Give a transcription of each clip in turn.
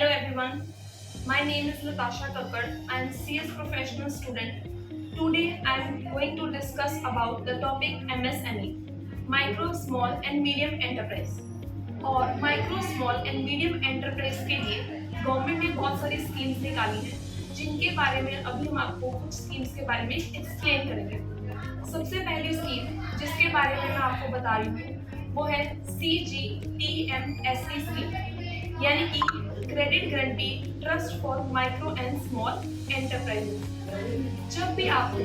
Hello everyone, my name is Natasha Kakkad. I am CS professional student. Today I am going to discuss about the topic MSME, Micro, Small and Medium Enterprise. और micro small and medium enterprise के लिए government ने बहुत सारी schemes निकाली हैं, जिनके बारे में अभी हम आपको कुछ स्कीम्स के बारे में एक्सप्लेन करेंगे। सबसे पहली स्कीम जिसके बारे में मैं आपको बता रही हूँ वो है CGTMSE स्कीम, यानी कि credit guarantee trust for micro and small enterprises. जब भी आपको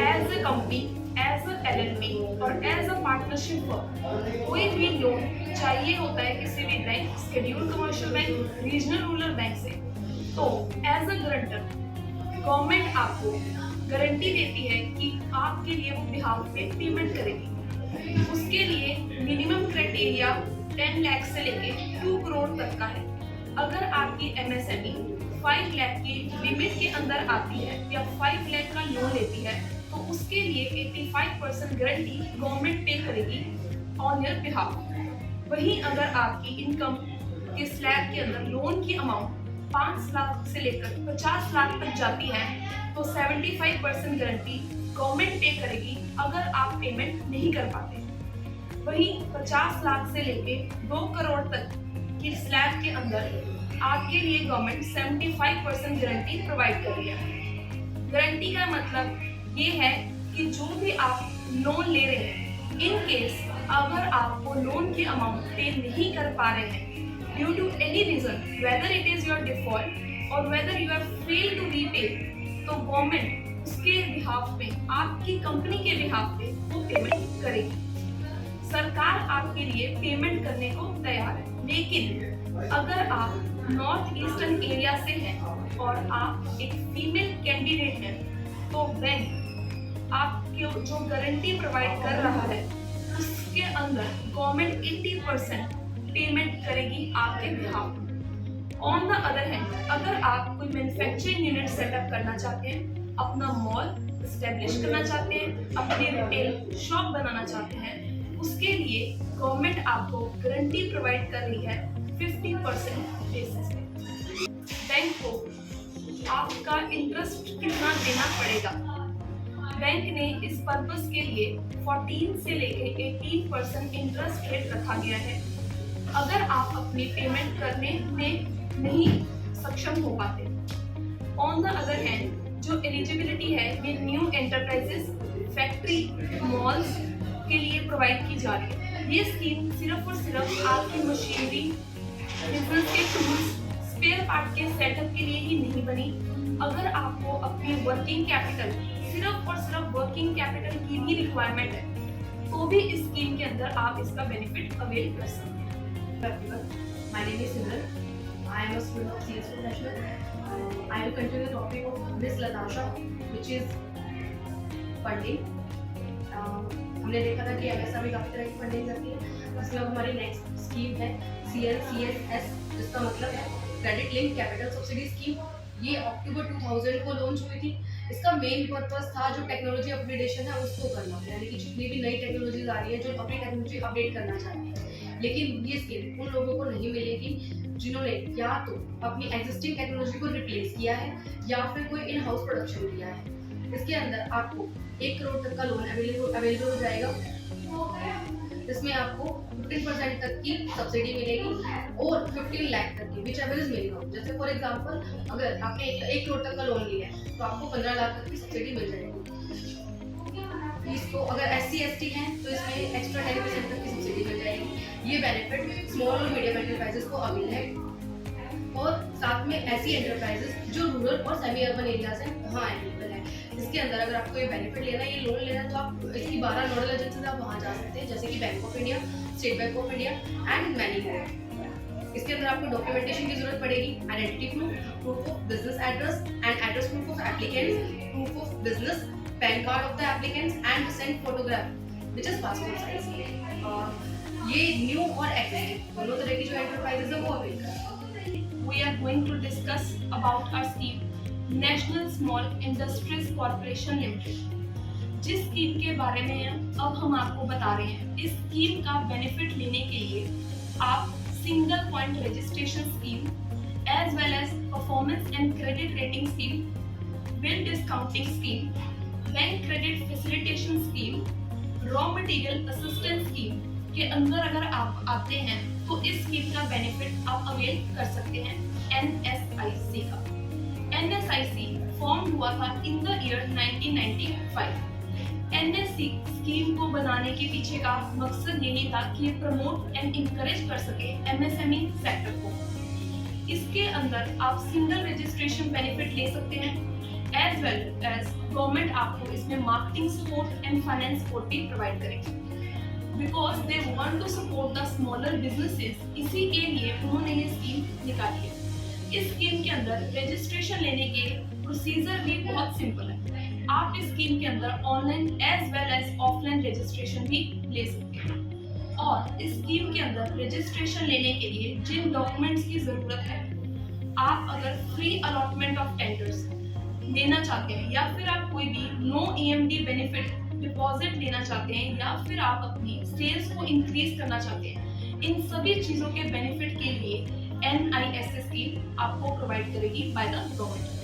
as a company, as a LLP और एज अ पार्टनरशिप फर्म कोई भी लोन चाहिए होता है किसी भी bank, scheduled commercial bank, regional rural bank से, तो एज अ गारंटर गवर्नमेंट आपको गारंटी देती है कि आपके लिए वो बिहाफ पे पेमेंट करेगी। उसके लिए मिनिमम क्राइटेरिया 10 लाख से लेके 2 करोड़ तक का है। अगर आपकी MSME 5 लाख की लिमिट के अंदर आती है या 5 लाख का लोन लेती है तो उसके लिए 85% गारंटी गवर्नमेंट पे करेगी ऑन योर बिहाफ। वहीं अगर आपकी इनकम के स्लैब के अंदर लोन की अमाउंट 5 लाख से लेकर 50 लाख तक जाती है तो 75% गारंटी गवर्नमेंट पे करेगी अगर आप पेमेंट नहीं कर पाते। वहीं 50 लाख से लेके 2 करोड़ तक की स्लैब के अंदर आपके लिए गवर्नमेंट 75% गारंटी प्रोवाइड कर रही है। गारंटी का मतलब ये है कि जो भी आप लोन ले रहे हैं, इन केस अगर आपको लोन की अमाउंट पे नहीं कर पा रहे हैं due to any reason, whether it is your default और whether you have failed to repay, तो गवर्नमेंट उसके बिहाफ पे, आपकी कंपनी के बिहाफ पे वो पेमेंट करेगी। सरकार आपके लिए पेमेंट करने को तैयार है, लेकिन अगर आप नॉर्थ ईस्टर्न एरिया से हैं और आप एक फीमेल कैंडिडेट हैं तो बैंक आपको जो गारंटी प्रोवाइड कर रहा है उसके अंदर गवर्नमेंट 80% पेमेंट करेगी आपके behalf. On the other hand, अगर आप कोई मैन्युफैक्चरिंग यूनिट सेटअप करना चाहते हैं, अपना मॉल एस्टेब्लिश करना चाहते हैं, अपनी रिटेल शॉप बनाना चाहते हैं, उसके लिए गवर्नमेंट आपको गारंटी प्रोवाइड कर रही है 50% बेसिस पे। बैंक को आपका इंटरेस्ट कितना देना पड़ेगा? बैंक ने इस पर्पस के लिए 14 से लेके 18% इंटरेस्ट रेट रखा गया है। अगर आप अपनी पेमेंट करने में नहीं सक्षम हो पाते। ऑन द अदर हैंड, जो एलिजिबिलिटी है ये न्यू एंटरप्राइजेस, फैक्ट्री, मॉल्स के लिए प्रोवाइड की जा रही है। ये स्कीम सिर्फ और सिर्फ आपकी मशीनरी, बिजनेस के टूल्स, स्पेयर पार्ट के सेटअप के लिए ही नहीं बनी। अगर आपको अपनी वर्किंग कैपिटल, सिर्फ और सिर्फ वर्किंग कैपिटल की भी रिक्वायरमेंट है तो भी इस स्कीम के अंदर आप इसका बेनिफिट अवेल कर सकते हैं। My name is Simran. I am a student of CS Professional. I will continue the topic of Miss Natasha, which is funding. हमने देखा था कि MSME काफी तरह की फंडिंग करती है। उसमें अब हमारी नेक्स्ट स्कीम है CLCSS, जिसका मतलब है credit link capital subsidy scheme. ये अक्टूबर 2000 को लॉन्च हुई थी। इसका मेन पर्पस था जो टेक्नोलॉजी अपग्रेडेशन है उसको करना, यानी कि जितनी भी नई टेक्नोलॉजीज आ रही है जो अपनी टेक्नोलॉजी अपडेट करना चाहती है। लेकिन ये स्कीम उन लोगों को नहीं मिलेगी जिन्होंने या तो अपनी एग्जिस्टिंग टेक्नोलॉजी को रिप्लेस किया है या फिर कोई इन हाउस प्रोडक्शन किया है। इसके अंदर आपको 1 करोड़ तक का लोन अवेलेबल हो जाएगा। इसमें आपको 15% तक की सब्सिडी मिलेगी और 15 लाख तक की, विच एवर इज मिनिमम। जैसे फॉर एग्जांपल, अगर आपने 1 करोड़ तक का लोन लिया है तो आपको 15 लाख तक की सब्सिडी मिल जाएगी। इसको अगर SC/ST हैं तो इसमें एक्स्ट्रा 10% तक की सब्सिडी मिल जाएगी। ये बेनिफिट स्मॉल और मीडियम एंटरप्राइजेस को अवेल है। और साथ में ऐसी एंटरप्राइजेस जो रूरल और सेमी अर्बन एरियाज हैं वहाँ अवेलेबल है। इसके अंदर अगर आपको ये बेनिफिट लेना है, ये लोन लेना है, तो आप इसकी 12 नोडल एजेंसीज आप वहाँ जा सकते हैं, जैसे कि bank of India, state bank of India and many more. इसके अंदर आपको डॉक्यूमेंटेशन की जरूरत पड़ेगी, identity proof of business address and address proof of applicants, proof of business, pan card of the applicants and recent photograph which is passport size. ये new और existing दोनों तरह की जो एंटरप्राइजेस है वो अवेल कर। We are going to discuss about our scheme national small industries corporation limited. जिस स्कीम के बारे में अब हम आपको बता रहे हैं, इस स्कीम का बेनिफिट लेने के लिए आप single point registration scheme as well as performance and credit rating scheme, bill discounting scheme, bank credit facilitation scheme, raw material assistance scheme के अंदर अगर आप आते हैं तो इस स्कीम का बेनिफिट आप अवेल कर सकते हैं NSIC का। NSIC फॉर्म हुआ था in the year 1995। NSC scheme को बनाने के पीछे का मकसद यही था कि ये प्रमोट एंड इंकरेज कर सके MSME सेक्टर को। इसके अंदर आप सिंगल रजिस्ट्रेशन बेनिफिट ले सकते हैं, एज वेल एज गवर्नमेंट आपको इसमें marketing support and finance support भी प्रोवाइड करेगी, because they want to support the smaller businesses. इसी के लिए उन्होंने ये स्कीम निकाली है। इस स्कीम के अंदर रजिस्ट्रेशन लेने के प्रोसीजर भी बहुत सिंपल है। आप इस स्कीम के अंदर online as well as offline registration भी ले सकते हैं। और इस स्कीम के अंदर रजिस्ट्रेशन लेने के लिए जिन डॉक्यूमेंट्स की जरूरत है, आप अगर फ्री अलॉटमेंट ऑफ टेंडर्स लेना चाहते हैं या फिर आप कोई भी नो EMD बेनिफिट डिपॉजिट लेना चाहते हैं या फिर आप अपनी सेल्स को इंक्रीज करना चाहते हैं, इन सभी चीजों के बेनिफिट के लिए NISS स्कीम आपको प्रोवाइड करेगी बाय द गवर्नमेंट।